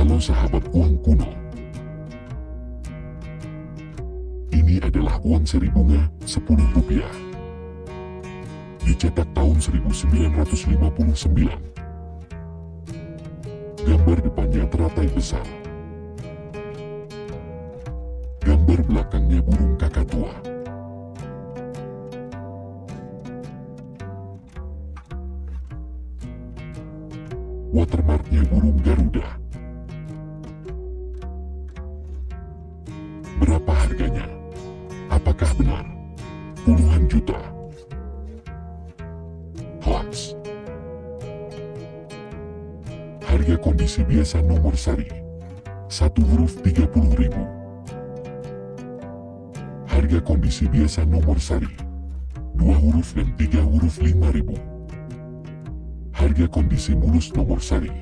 Halo sahabat uang kuno. Ini adalah uang seri bunga 10 rupiah. Dicetak tahun 1959. Gambar depannya teratai besar. Gambar belakangnya burung kakatua. Watermarknya burung Garuda. Berapa harganya? Apakah benar? Puluhan juta. Hoax. Harga kondisi biasa nomor seri 1 huruf 30.000. Harga kondisi biasa nomor seri 2 huruf dan 3 huruf 5.000. Harga kondisi mulus nomor seri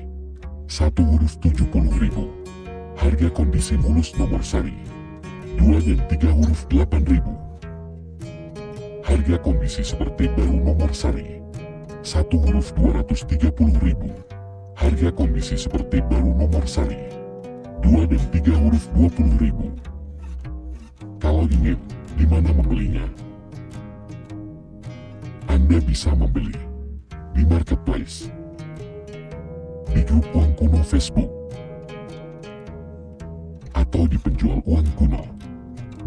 1 huruf 70.000. Harga kondisi mulus nomor seri 2 dan 3 huruf 8.000. Harga kondisi seperti baru nomor seri 1 huruf 230.000. Harga kondisi seperti baru nomor seri 2 dan 3 huruf 20.000. Kalau ingin, di mana membelinya? Anda bisa membeli di marketplace, di grup uang kuno Facebook, atau di penjual uang kuno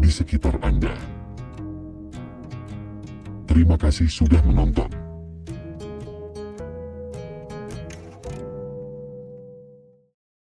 di sekitar Anda. Terima kasih sudah menonton.